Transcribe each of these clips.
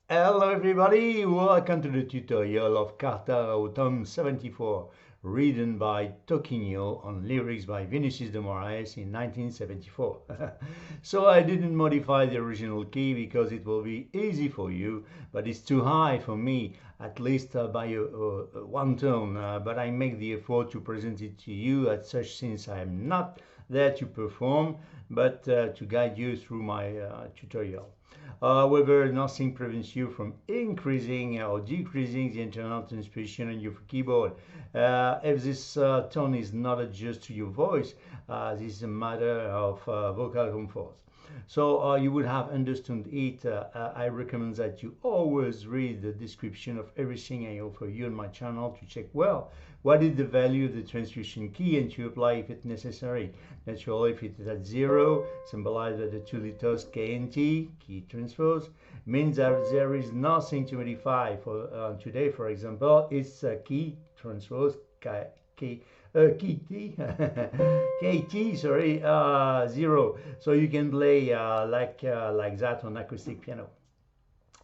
Hello everybody, welcome to the tutorial of CARTA Autumn 74, written by Toquinho on lyrics by Vinicius de Moraes in 1974. So I didn't modify the original key because it will be easy for you, but it's too high for me, at least by one tone, but I make the effort to present it to you as such since I am not there to perform, but to guide you through my tutorial. However, nothing prevents you from increasing or decreasing the internal transposition on your keyboard. If this tone is not adjusted to your voice, this is a matter of vocal comfort. So you would have understood it. I recommend that you always read the description of everything I offer you on my channel to check well what is the value of the transposition key and to apply if it's necessary. Naturally, if it is at 0, symbolized by the 2 letters K and T, key transpose, means that there is nothing to modify. For today, for example, it's key transpose key KT, KT, sorry, 0. So you can play like that on acoustic piano.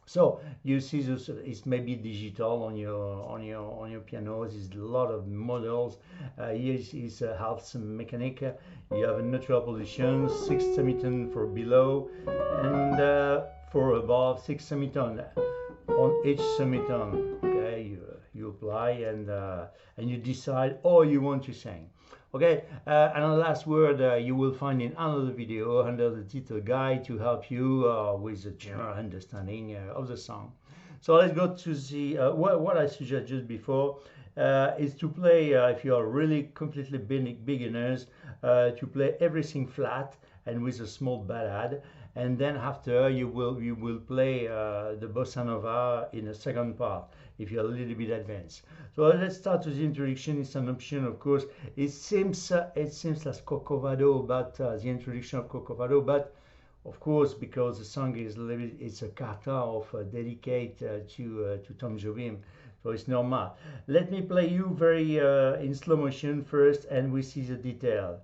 So you see this, it's maybe digital on your pianos. There's a lot of models. Here is half mechanic. You have a neutral position, 6 semitone for below, and for above 6 semitone on each semitone. Okay, you apply and you decide all you want to sing. Okay, and the last word you will find in another video under the title guide to help you with a general understanding of the song. So let's go to the what I suggested just before is to play if you are really completely beginners to play everything flat and with a small ballad, and then after you will play the bossa nova in a second part if you're a little bit advanced. So let's start with the introduction. It's an option, of course. It seems like Corcovado about the introduction of Corcovado, but of course, because the song is it's a CARTA of dedicate to Tom Jobim, so it's normal. Let me play you very in slow motion first, and we see the detail.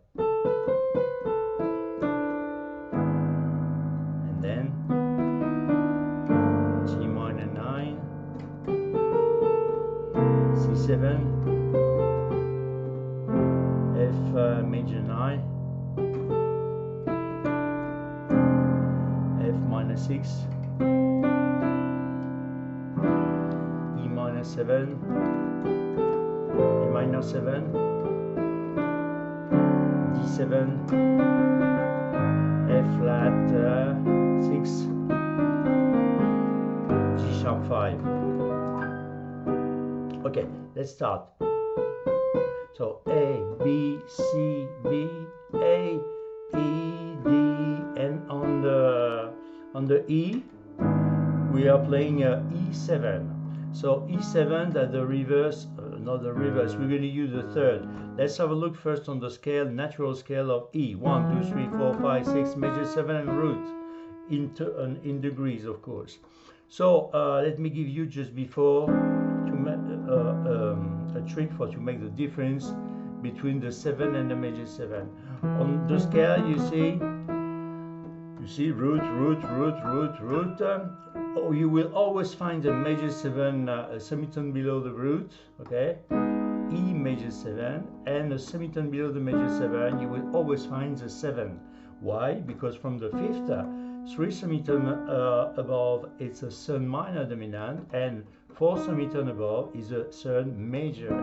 And then G minor 9, C7, F major 9, F minor 6, E minor 7, E minor 7, D7, F flat 6, G sharp 5. Okay, let's start. So A, B, C, B, A, E, D, and on the E, we are playing E7. So E7, that's the reverse, not the reverse, we're going to use the third. Let's have a look first on the scale, natural scale of E. 1, 2, 3, 4, 5, 6, major 7, and root, in degrees, of course. So let me give you just before a trick for to make the difference between the 7 and the major 7. On the scale, you see root, root, root, root, root. You will always find the major 7 a semitone below the root, okay? E major 7, and a semitone below the major 7, you will always find the 7. Why? Because from the 5th, 3 semitone above, it's a third minor dominant, and 4 semitone above is a third major.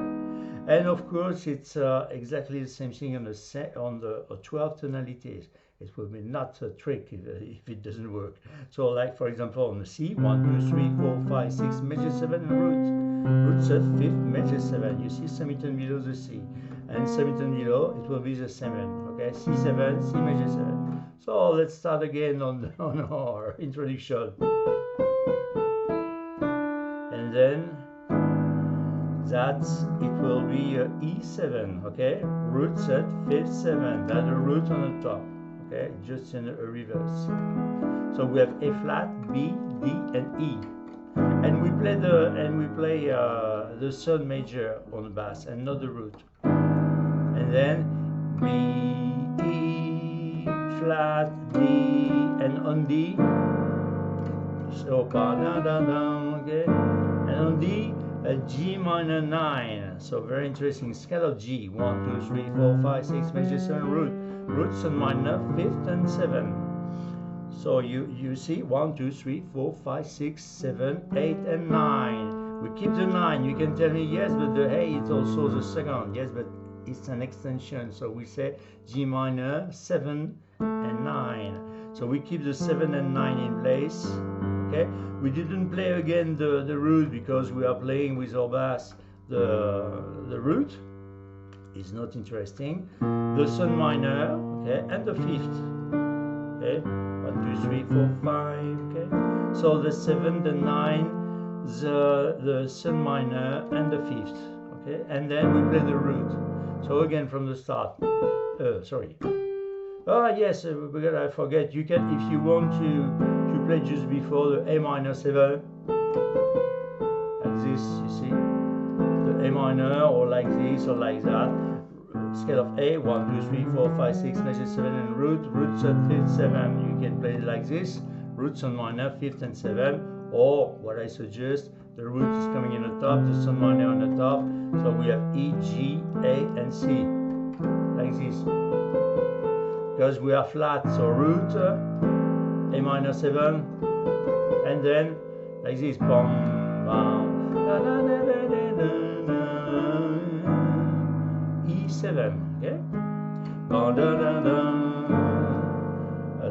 And of course, it's exactly the same thing on the 12 tonalities. It will be not a trick if it doesn't work. So like for example on the C, 1, 2, 3, 4, 5, 6, major 7 and root. Root third, 5th, major 7. You see semitone below the C. And semitone below, it will be the 7. Okay, C7, C major 7. So let's start again on our introduction. And then it will be E7, okay? Root third, 5th, 7. That's the root on the top. Okay, just in a reverse. So we have A flat, B, D, and E, and we play the third major on the bass and not the root. And then B, E, flat, D, and on D, So pa da da da, okay, and on D, a G minor 9. So very interesting. Scale of G: 1, 2, 3, 4, 5, 6, major 7, root, roots and minor 5th and 7. So you see 1, 2, 3, 4, 5, 6, 7, 8, and 9. We keep the 9. You can tell me yes, but the A is also the second. Yes, but it's an extension. So we say G minor 7 and 9. So we keep the 7 and 9 in place. Okay. We didn't play again the root because we are playing with our bass the root. Is not interesting. The sun minor, okay, and the 5th. Okay. 1, 2, 3, 4, 5. Okay. So the 7, the 9, the sun minor, and the 5th. Okay. And then we play the root. So again from the start. Sorry. Oh yes, I forget. You can, if you want to play just before the A minor 7, like this. You see, the A minor, or like this, or like that. Scale of A: 1, 2, 3, 4, 5, 6, major 7, and roots at 5th, 7. You can play it like this: roots on minor 5th and 7, or what I suggest, the root is coming in the top, the sun minor on the top. So we have E, G, A, and C, like this. Because we are flat, so root, A minor 7, and then like this, bum, bum, da, da, da, da, da, da, E7, okay? Bum, da, da, da.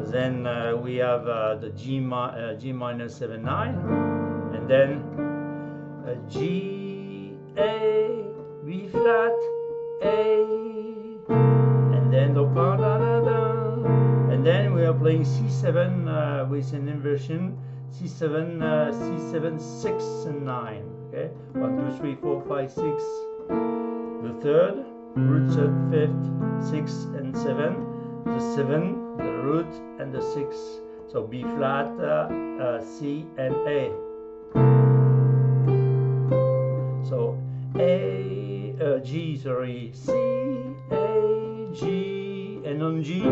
Then we have the G minor 7, 9, and then G, A, B flat, A, and then the pa da da da, and then we are playing C7 with an inversion. C7, C7, 6 and 9. Okay, 1, 2, 3, 4, 5, 6. The third, roots at 5th, 6 and 7. The 7, the root, and the 6. So B flat, C and A. So G, sorry, C, A, G, and on G,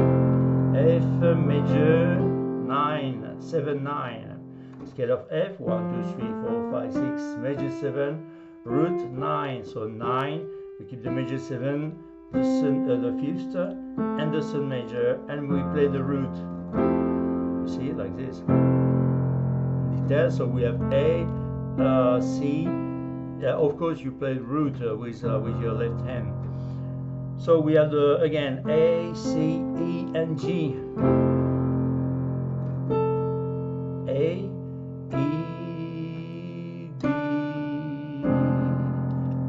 F major 9, 7, 9. Scale of F: 1, 2, 3, 4, 5, 6, major 7, root 9. So 9, we keep the major 7, the sun, the 5th, and the sun major, and we play the root. You see, like this. Detail. So we have A, C. Of course, you play root with your left hand. So we have the again A, C, E, and G. A, E, D,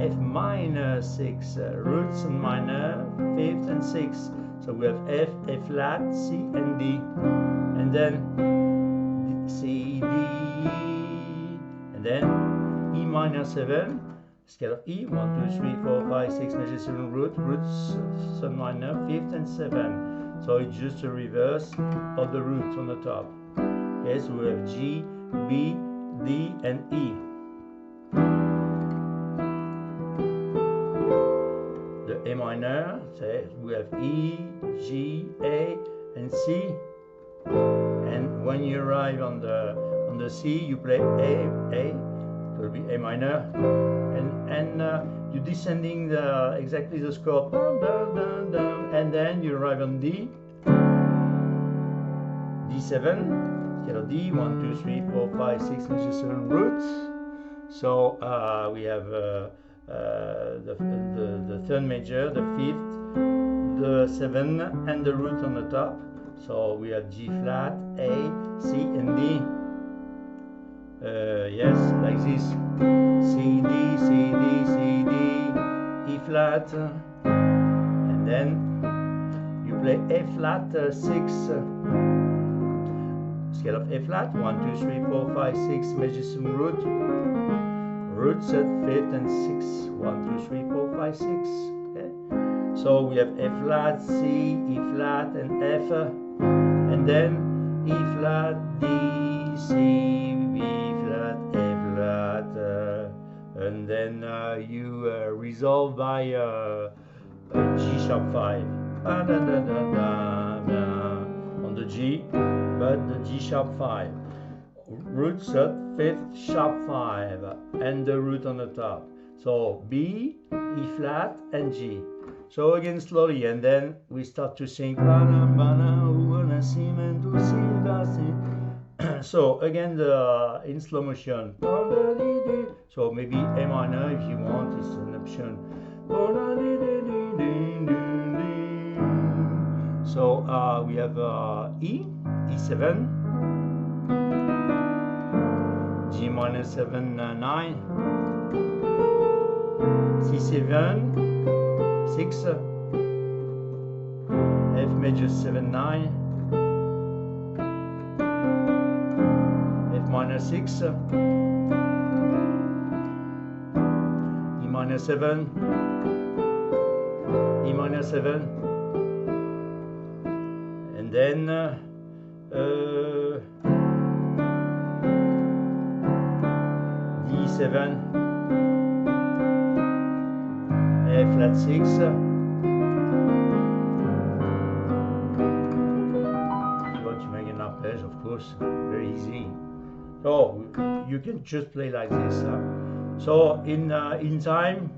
F minor 6, roots and minor 5th and 6. So we have F, A flat, C, and D, and then C, D, and then E minor 7. Scale of E: 1, 2, 3, 4, 5, 6, major 7, roots, sun minor 5th and 7. So it's just a reverse of the roots on the top. Okay, so we have G, B, D, and E. The A minor, so we have E, G, A, and C. And when you arrive on the C, you play A. It will be A minor, and you're descending exactly the score, and then you arrive on D. D7, scale of D: 1, 2, 3, 4, 5, 6, major 7, roots. So we have the third major, the 5th, the 7, and the root on the top. So we have G flat, A, C, and D. Yes, like this. C, D, C, D, C, D, E flat, and then you play A flat 6. Scale of A flat: 1, 2, 3, 4, 5, 6, major 7, root, roots at 5th and 6. 1, 2, 3, 4, 5, 6. Okay. So we have A flat, C, E flat, and F, and then E flat, D, C, B flat, A flat, and then you resolve by G sharp 5 on the G, but the G sharp 5. root third, fifth, sharp 5, and the root on the top. So B, E flat, and G. So again slowly, and then we start to sing. So again in slow motion. So maybe A minor if you want, is an option. So we have E, E7, G minor 7, 9, C7, 6, F major 7, 9, F minor 6, E minor 7, E minor 7, and then D7, A flat 6, if you want to make an arpeggio, of course, very easy. So you can just play like this. So in time,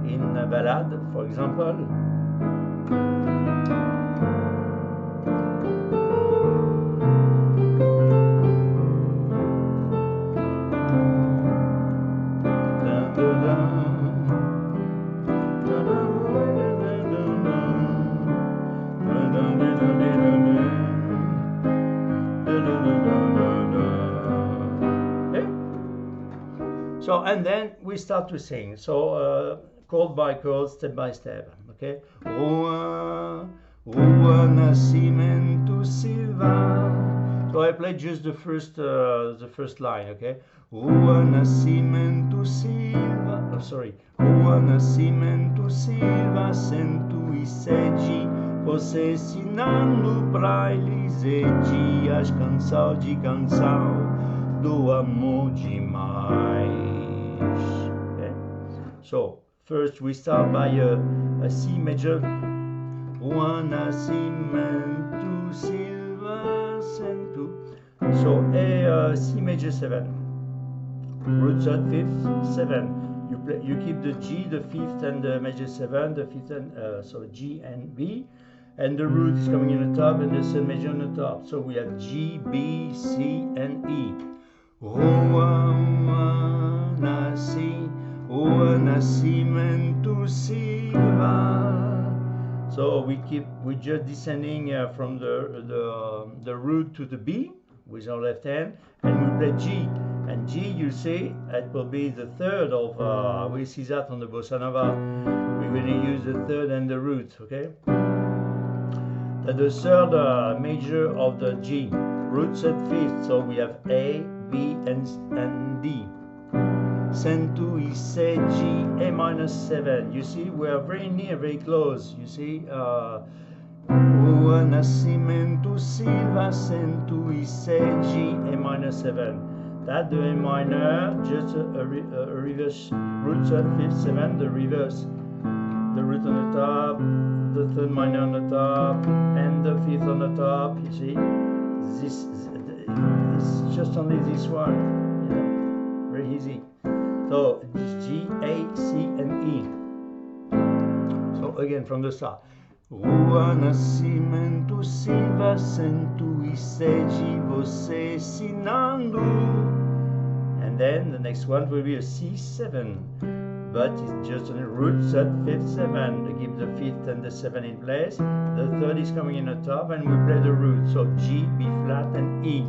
in a ballade, for example, so, and then we start to sing. So, chord by chord, step by step. Okay. Rua, Rua Nascimento Silva. So I play just the first line. Okay. Rua Nascimento Silva. Oh, sorry. Rua Nascimento Silva, 107. Você ensinando pra eles as canção de canção do amor demais. Okay. So first we start by a C major. Rua Nascimento Silva, 102. So a C major 7. Root third, fifth, 7. You keep the G, the fifth, and the major 7, the fifth, and so G and B, and the root is coming in the top, and the third major on the top. So we have G, B, C, and E. Rua Nascimento Silva. So we're just descending from the root to the B with our left hand, and we play G. And G, you see, it will be the third of, we see that on the bossa nova. We're going to use the third and the root, okay? The third major of the G, root third fifth, so we have A, B, and D. Send to E, C, G, A minus 7. You see, we are very near, very close. You see, Rua Nascimento Silva, send to E, C, G, A minus 7. That the A minor, just a reverse, root third, fifth, 7, the reverse. The root on the top, the third minor on the top, and the fifth on the top. You see, this it's just only this one, you know, very easy. So G, A, C, and E. So again from the start. Rua Nascimento Silva, 107, você ensinando. And then the next one will be a C7, but it's just on the root third, fifth, 7. They keep the fifth and the 7 in place. The third is coming in the top, and we play the root. So G, B flat, and E.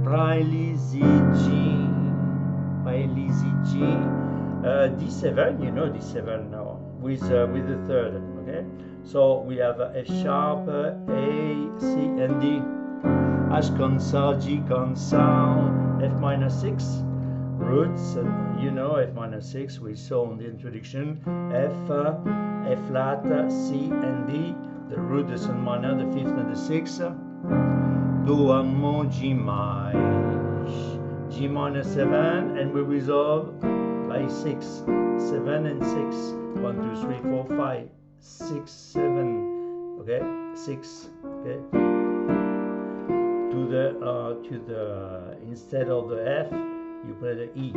Prailizi G, Prailizi G. D7, you know D7 now, with the third. Okay, so we have F sharp, A, C, and D. As console, G console, F minor 6, roots, you know, F minor 6, we saw in the introduction, F flat, C, and D, the root, the sun minor, the fifth, and the sixth, do amor demais, G minor 7, and we resolve by 6, 7 and 6, 1, 2, 3, 4, 5, 6, 7, okay, 6, okay, to the instead of the F you play the E.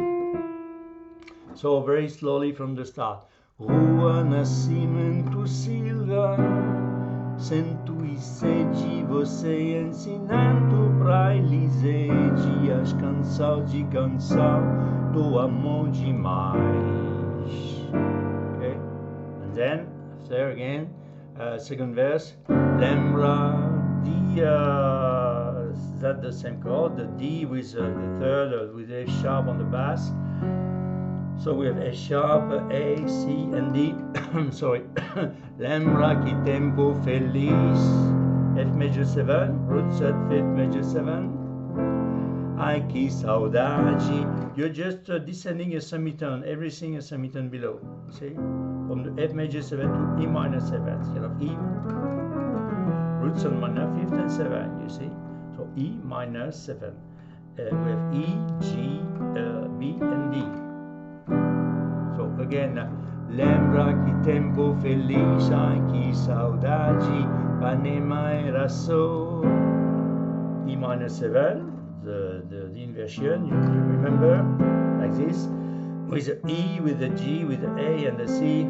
So very slowly from the start. Rua Nascimento Silva, sento e sede você ensinando pra Elisede as canção de canção do amor demais. Okay, and then after again, second verse. Lembra the that the same chord, the D with the third with F sharp on the bass. So we have A sharp, A, C, and D. Sorry. Lembra que tempo feliz. F major 7, root 3rd, 5th major 7. Ai que saudade. You're just descending a semitone, everything a semitone below. See? From the F major 7 to E minor 7, instead of E. Root 7 minor 5th and 7, you see? So E minor 7. We have E, G, B, and D. So again, lembra que tempo feliz, ai que saudade, Panema era só. E minor 7, the inversion, you remember, like this, with the E, with the G, with the A and the C.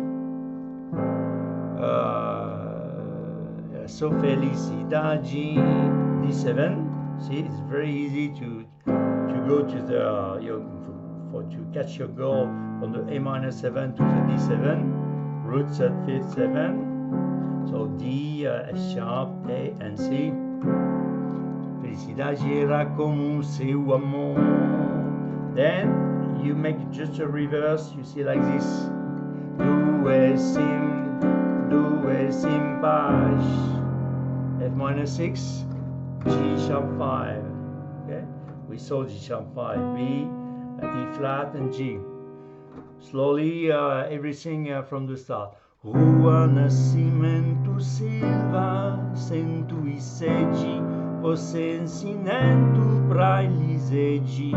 So felicidade, D7. See, it's very easy to go to the to catch your goal from the A minor 7 to the D7, root 3rd, 5th, 7. So D, F sharp, A, and C. Felicidade era como seu amor. Then you make just a reverse. You see like this. Due sim paz. F minor 6, G sharp 5. Okay, we saw G sharp 5, B, E flat, and G. Slowly, everything from the start. Rua Nascimento Silva, sento e sede, você ensinando pra Elisede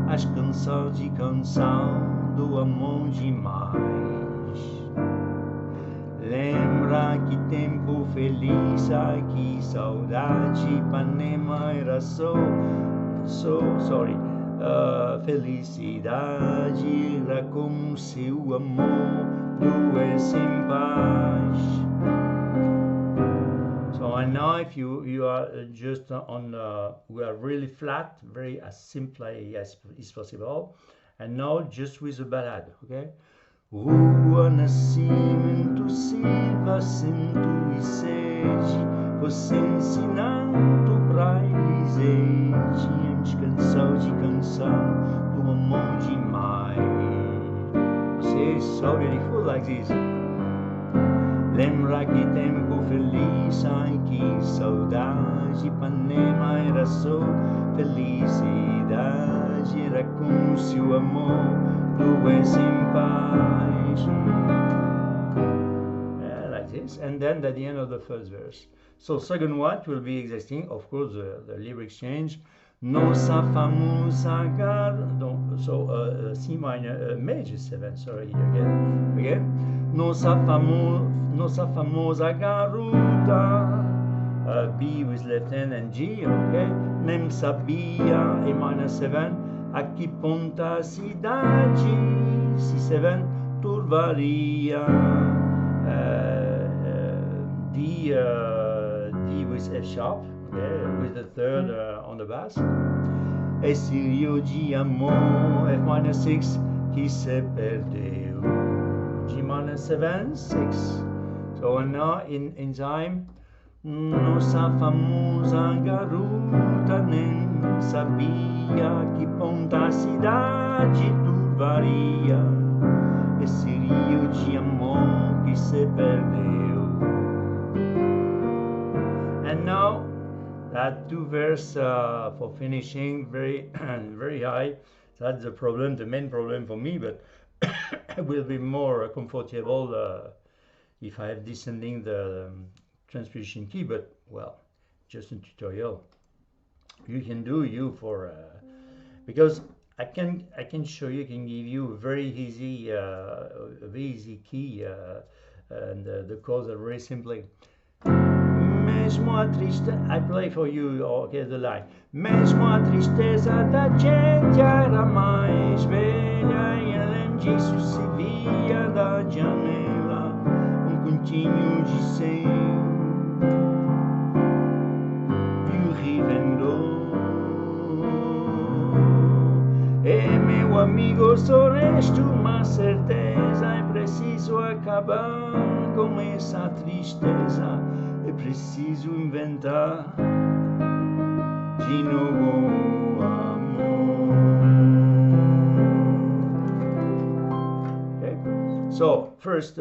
as canções de canção do amor demais. Lembra que tempo feliz, ai que saudade, Ipanema era felicidade era como seu amor, dois em paz. So and now if you are just on we are really flat, very as simple as is possible, and now just with the ballad, okay? Rua Nascimento Silva, sento e sede, você ensinando pra Elisede as canções de canção do amor demais. Você so beautiful like this. Lembra que tempo feliz, ai que saudade, Ipanema era só felicidade, era com seu amor, dois em paz. Like this, and then at the end of the first verse. So second one will be existing, of course, the lyrics change. Nossa famosa garota, so C minor, major 7, sorry, again. Nossa famosa garota, B with left hand and G, okay. Nem sabia, A minor 7, a que ponta cidade, C7, turvaria, D with F sharp, okay, with the third on the bass. Esse rio de amor, F minor 6, que se perdeu. G minor 7, 6. So and now in time, nossa famosa garota nem sabia que ponta a cidade turvaria. Esse rio de amor que se perdeu. And now that two verse for finishing very very high. That's the problem, the main problem for me, but it will be more comfortable if I have descending the transposition key, but well, just a tutorial. You can do for because I can show you, can give you a very easy key, and the chords are very simply. Mesmo a tristeza, I play for you, okay, the line. Mesmo a tristeza da gente era mais velha e além disso se via da janela continho de céu e o rivendou. E meu amigo, só resta uma certeza, é preciso acabar com essa tristeza, é preciso inventar de novo amor. Okay? So first,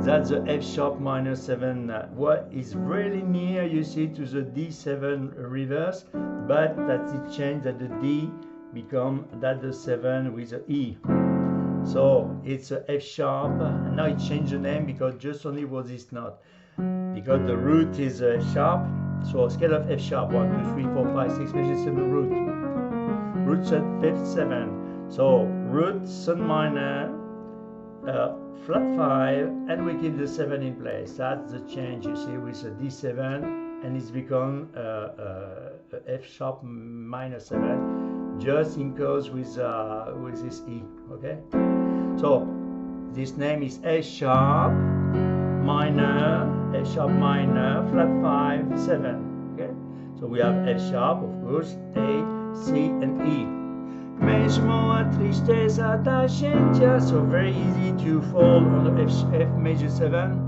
that's the F sharp minor 7. What is really near, you see, to the D7 reverse, but that's it changed that the D become that the 7 with the E. So it's a F sharp. Now it changed the name because just only was this note. Because the root is F sharp. So scale of F sharp 1, 2, 3, 4, 5, 6, measure 7 root. Root set 5th 7. So root sun minor flat 5 and we keep the 7 in place. That's the change you see with the D7 and it's become F sharp minor 7 just in cause with this E. Okay, so this name is F sharp minor flat 5 7. Okay, so we have F sharp, of course, A, C and E. Mesmo a tristeza da gente, so very easy to fall on the F major 7.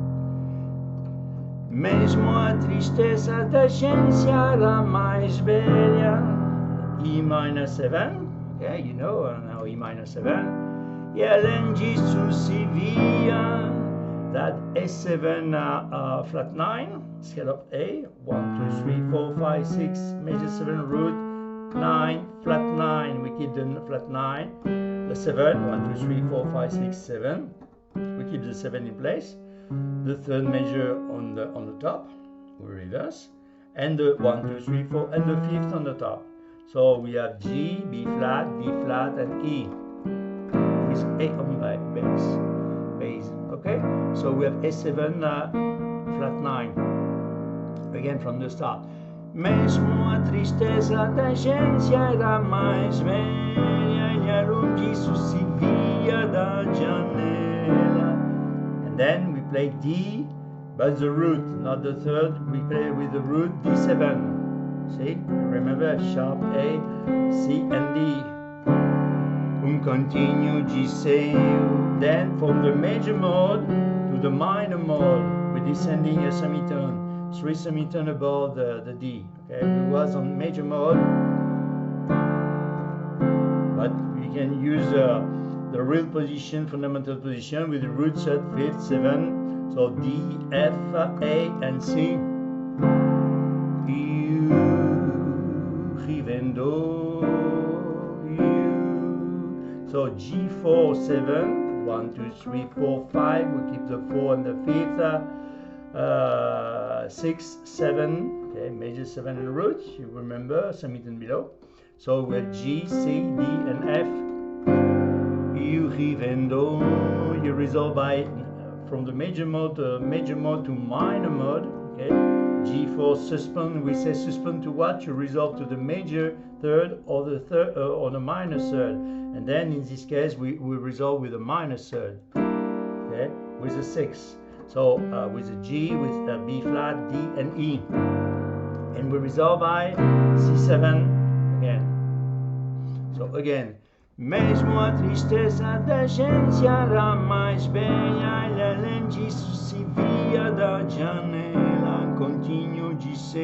Mesmo a tristeza da gente era mais velha, E minor 7, okay, you know, now E minor 7. E além disso se via that S7 flat 9, scale of A, 1, 2, 3, 4, 5, 6, major 7 root, 9, flat 9, we keep the flat 9, the 7, 1, 2, 3, 4, 5, 6, 7, we keep the 7 in place, the third measure on the top, we reverse, and the 1, 2, 3, 4, and the fifth on the top. So we have G, B flat, D flat, and E with A on base. Okay, so we have S7 flat 9 again from the start. Mesmo a tristeza da gente era mais velha e além disso se via da janela. And then we play D, but the root, not the third. We play with the root D7. See, remember sharp A, C and D. Continue G seu. Then from the major mode to the minor mode, we're descending a semitone, 3 semitone above the D. Okay, we was on major mode, but we can use the real position, fundamental position with the root set 5th 7. So D, F, A, and C. You rivendo. So G4 7, 1, 2, 3, 4, 5. We keep the 4 and the 5th. 6, 7. Okay, major 7 and root. You remember semitone below. So we have G, C, D, and F. You rivendo. You resolve by from the major mode to minor mode. Okay. G4 suspend. We say suspend to what? You resolve to the major third or the third or the minor third. And then in this case we resolve with a minor third, okay, with a 6. So with a G, with a B flat, D and E. And we resolve by C7 again. So again, mesmo a tristeza da gente era mais velha e além disso se via da janela, continho de seu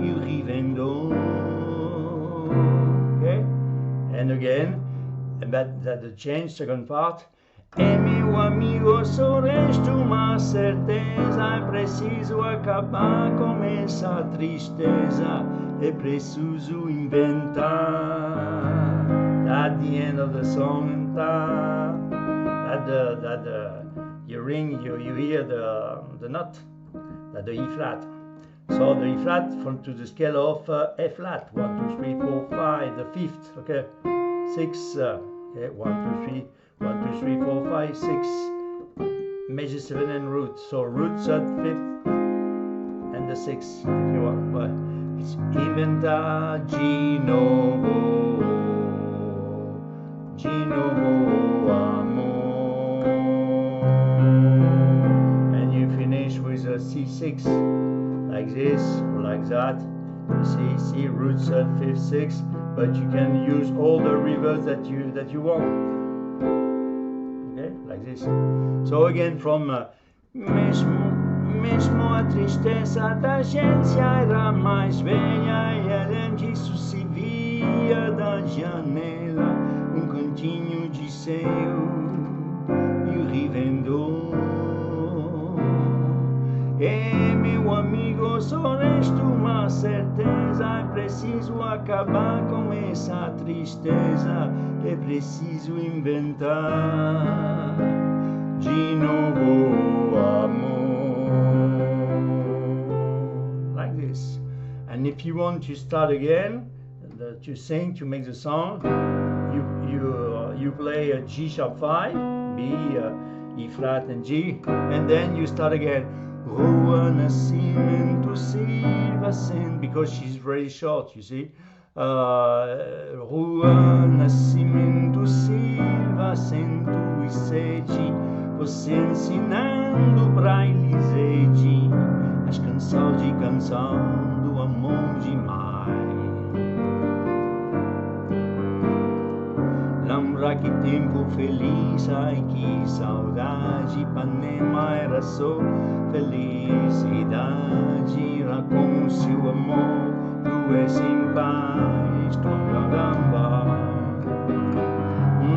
e rivendo. Okay? And again, but that the change, second part. E meu amigo, só resta uma certeza, é preciso acabar com essa tristeza, é preciso inventar. At the end of the song, you ring, you hear the note, that the E flat. So the E flat from to the scale of F flat, 1, 2, 3, 4, 5, the 5th, okay, 6, okay, 1, 2, 3, 1, 2, 3, 4, 5, 6, major 7 and root. So root set 5th, and the 6 if you want. But it's inventa di novo amor, and you finish with a C6 like this or like that. You see C root third 5th 6th, but you can use all the reverbs that you want. Okay, like this. So again from mesmo a tristeza da gente era mais velha e além disso se via da janela cantinho de céu e rivendou. E meu amigo, só resta uma certeza: é preciso acabar com essa tristeza, é preciso inventar de novo amor. Like this. And if you want to start again, to sing, to make the song, you play a G sharp 5, B, E flat and G, and then you start again. Rua Nascimento Silva Sen, because she's very short, you see. Rua Nascimento Silva 107, você ensinando pra Elisede as canções de canção do amor demais. Lembra que tempo feliz, ai que saudade, Ipanema era só felicidade. Era como se o amor doesse em paz, Tongagamba.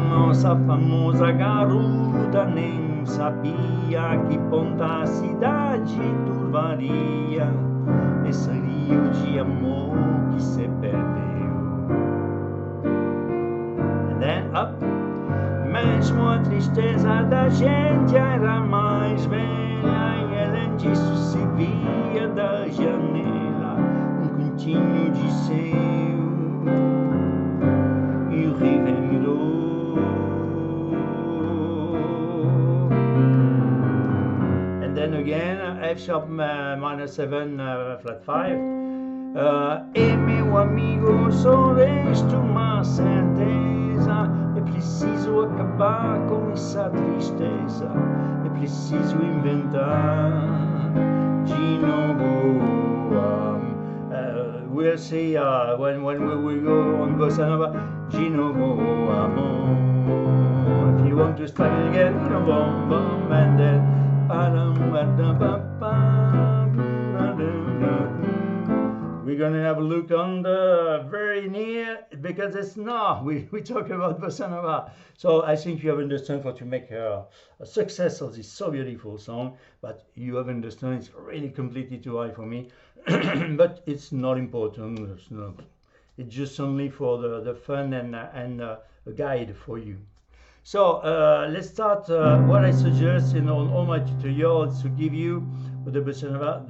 Nossa famosa garota nem sabia que ponta a cidade turvaria esse rio de amor que se perdeu. Then up. Mesmo a tristeza da gente era mais velha e além disso se via da janela cantinho de céu e rivendou. And then again F sharp minor 7 flat 5. E meu amigo, só resta uma certeza: é preciso acabar com essa tristeza, é preciso inventar de novo. We'll see when we go on Bossa Nova, de novo amor. If you want to start it again, bum bum, and then we're gonna have a look on the very near, because it's now we talk about Bossa Nova. So I think you have understood how to make a success of this so beautiful song, but you have understood it's really completely too high for me. But it's not important. It's just only for the fun and a guide for you. So let's start. What I suggest in all my tutorials to give you the Bossa Nova,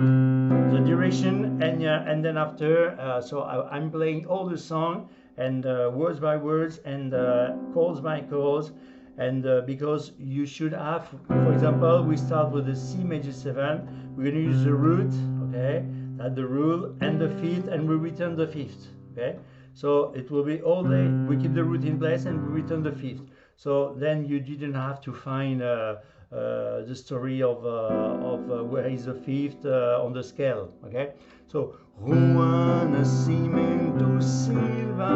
the duration, and then after, so I'm playing all the song and words by words and chords by chords, and because you should have, for example, we start with the C major 7, we're going to use the root, okay, that's the rule, and the 5th, and we return the 5th, okay, so it will be all day, we keep the root in place and we return the 5th, so then you didn't have to find the story of where is the 5th on the scale, okay? So, Rua Nascimento Silva.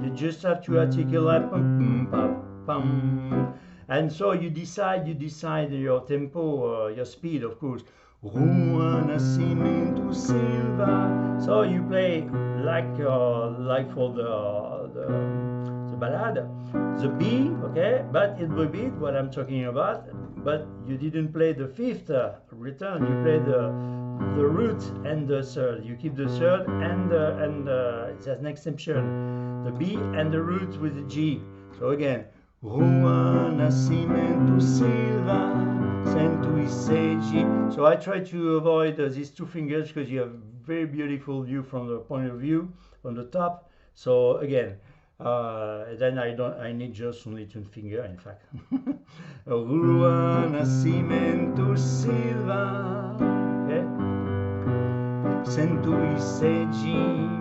You just have to articulate, and so you decide your tempo, your speed, of course. Rua Nascimento Silva. So you play like for the ballad, the B, okay, but it will be what I'm talking about, but you didn't play the 5th return, you play the root and the 3rd, you keep the 3rd and it's an exception, the B and the root with the G. So again, Rua Nascimento Silva, 107. So I try to avoid these two fingers because you have very beautiful view from the point of view, from the top. So again, Then I need just only two finger, in fact. Rua nascimento Silva, okay? Sento i seggi.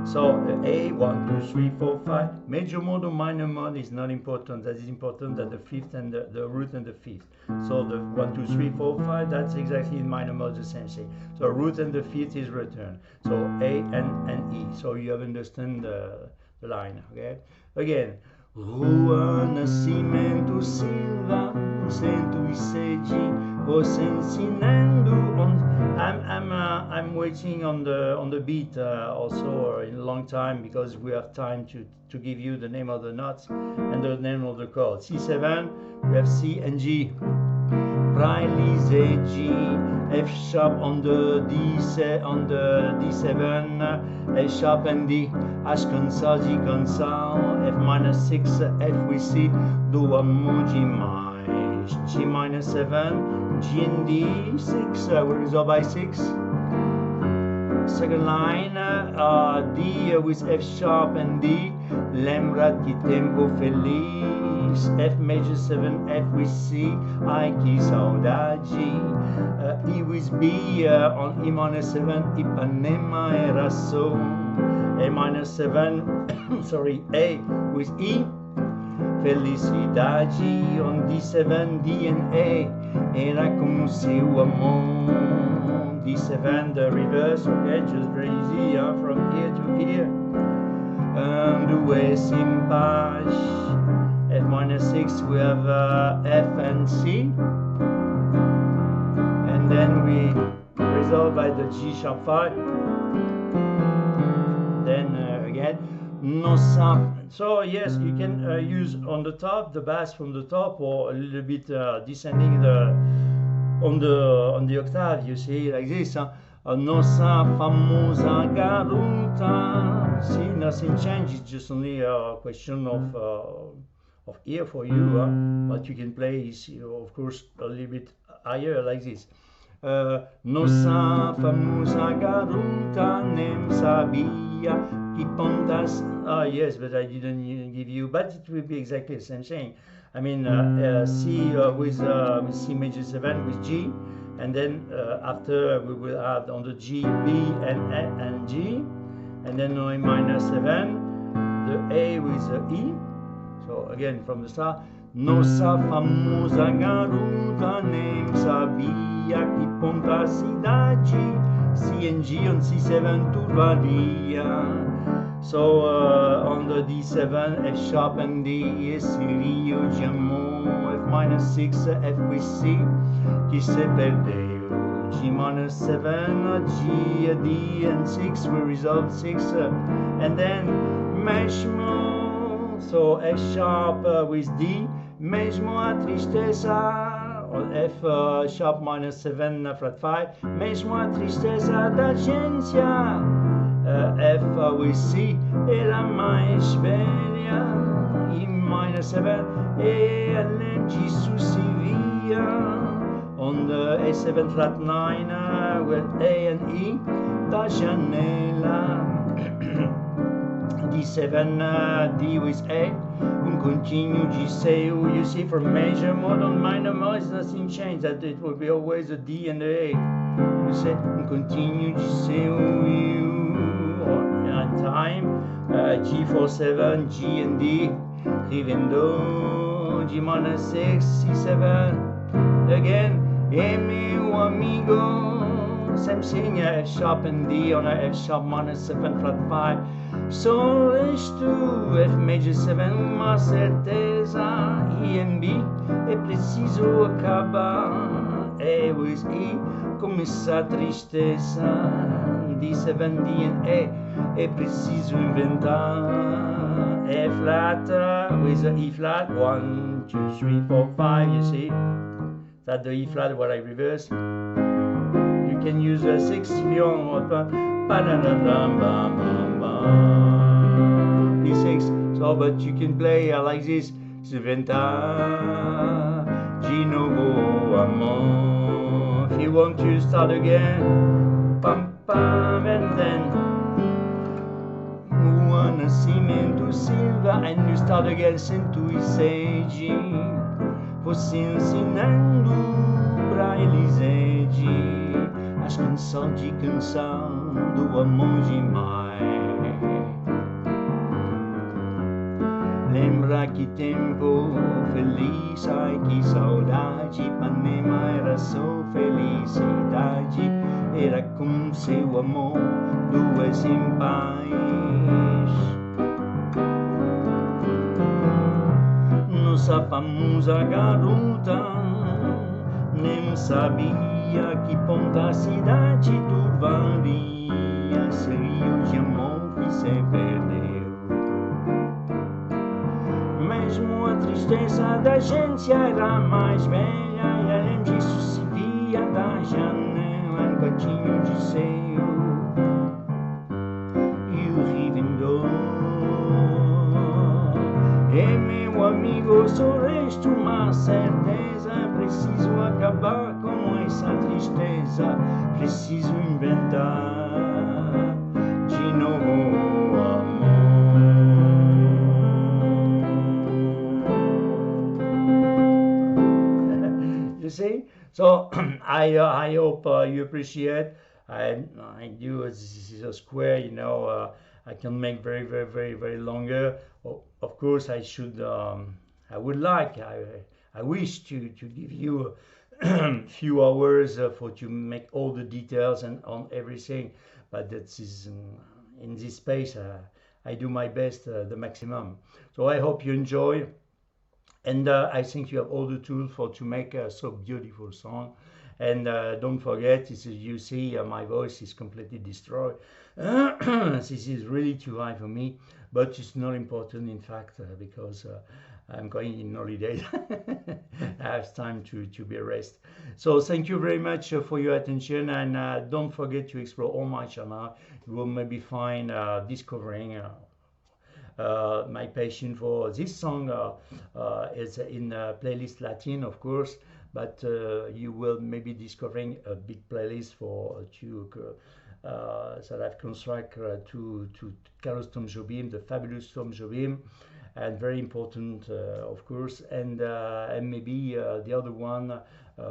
So A, 1, 2, 3, 4, 5. Major mode or minor mode is not important. That is important that the fifth and the root and the fifth. So the 1, 2, 3, 4, 5, that's exactly in minor mode the same thing. So root and the fifth is return. So A and E. So you have understand the line, okay? Again. Rua nascimento Silva, sento i seggi, vos ensinando on. I'm waiting on the beat also in a long time because we have time to give you the name of the notes and the name of the chord. C7, we have C and G. Riley Z, G, F sharp on the D7, F sharp and D, H console, G console, F minus 6, F with C, Do mo G minus, G minus 7, G and D, 6, we resolve by 6. Second line, D with F sharp and D, Lembra di tempo feliz, F major 7, F with C, ai que saudade, E with B on E minus 7, Ipanema era so, A minus 7, sorry, A with E, Felicidade on D7, D and A, era como seu amor. D7, the reverse, okay, just very easy, from here to here. Due in paz, F minus 6, we have F and C, and then we resolve by the G sharp 5, then again, no sum. So yes, you can use on the top, the bass from the top, or a little bit descending on the octave, you see, like this. Nossa famosa garota. See, nothing changes, just only a question of ear for you, but you can play, of course, a little bit higher, like this. Nossa famosa garota nem sabia que pontas. Yes, but I didn't give you, but it will be exactly the same thing. I mean, C with C major 7 with G, and then after we will add on the G, B, and G, and then on A minor 7, the A with the E. So again from the start, Nossa famosa garota nem sabia que ponta cidade, C and G on C7 tudo varia. So on the D7, F sharp and D, si rio de amor, F minus 6, F with C, que se perdeu, G minus 7, G, D and 6, we resolve 6, and then mesmo, so F sharp with D, mesmo a tristeza, on F sharp minus 7, flat 5, mesmo a tristeza da agência, F with C, ela mais velha, E minor 7, e além disso se via, on the A7 flat 9, with A and E, da janela, D7, D with A, continuo de seu, you see from major mode on minor mode, it's nothing changed, that it will be always a D and a A, you say, continuo de seu, time, G47, G and D, rivendo, G minus 6, C7, again, e meu amigo, same thing, F sharp and D on a F sharp minus 7, flat 5, so resto, F major 7, uma certeza, E and B, é preciso acabar, E with E, começa a tristeza, D7, D and A, é preciso inventar, E flat with the E flat, 1, 2, 3, 4, 5, you see, that the E flat what I reverse, you can use a 6 if you want, E6, so but you can play like this, inventar, de novo amor, if you want to start again, pam pam, and then Nascimento Silva, and you start again sento e sede, você ensinando pra Elisede as canções de canção do amor demais. Lembra que tempo feliz, ai que saudade, Ipanema era só felicidade, era com seu amor, duas em paz. Nossa famosa garota nem sabia que ponta a cidade turvaria, seria de amor que se perdeu. Mesmo a tristeza da gente era mais velha, e além disso se via da janela um cantinho de seio e o revendedor. E meu amigo, só resta uma certeza, preciso acabar com essa tristeza, preciso inventar de novo amor. You see? So I hope you appreciate. I do. This is a square, you know. I can make very longer. Of course, I should. I would like. I wish to give you a few hours for to make all the details and on everything, but that is in this space. I do my best, the maximum. So I hope you enjoy. And I think you have all the tools for to make a so beautiful song. And don't forget, you see my voice is completely destroyed. This is really too high for me, but it's not important in fact, because I'm going in holidays. I have time to be rest. So thank you very much for your attention, and don't forget to explore all my channel. You will maybe find discovering my passion for this song is in playlist Latin, of course, but you will maybe discovering a big playlist for that I've constructed to Carlos Tom Jobim, the fabulous Tom Jobim, and very important, of course, and maybe the other one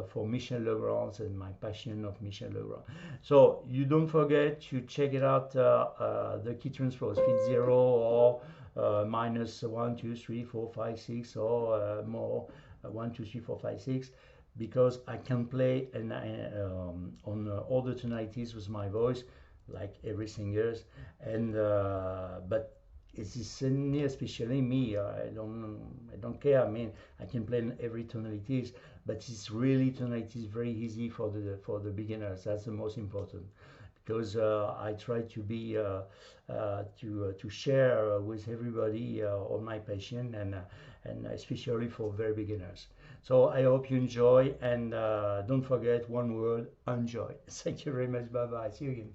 for Michel Legrand and my passion of Michel Legrand. So you don't forget to check it out, the key transpose fit 0 or minus 1 2 3 4 5 6 or more 1 2 3 4 5 6, because I can play and on all the tonalities with my voice like every singers, and but it's especially me. I don't care. I mean, I can play in every tonalities, but it's really tonalities very easy for the beginners. That's the most important, because I try to be to share with everybody all my passion, and especially for very beginners. So I hope you enjoy, and don't forget one word: enjoy. Thank you very much. Bye bye. See you again.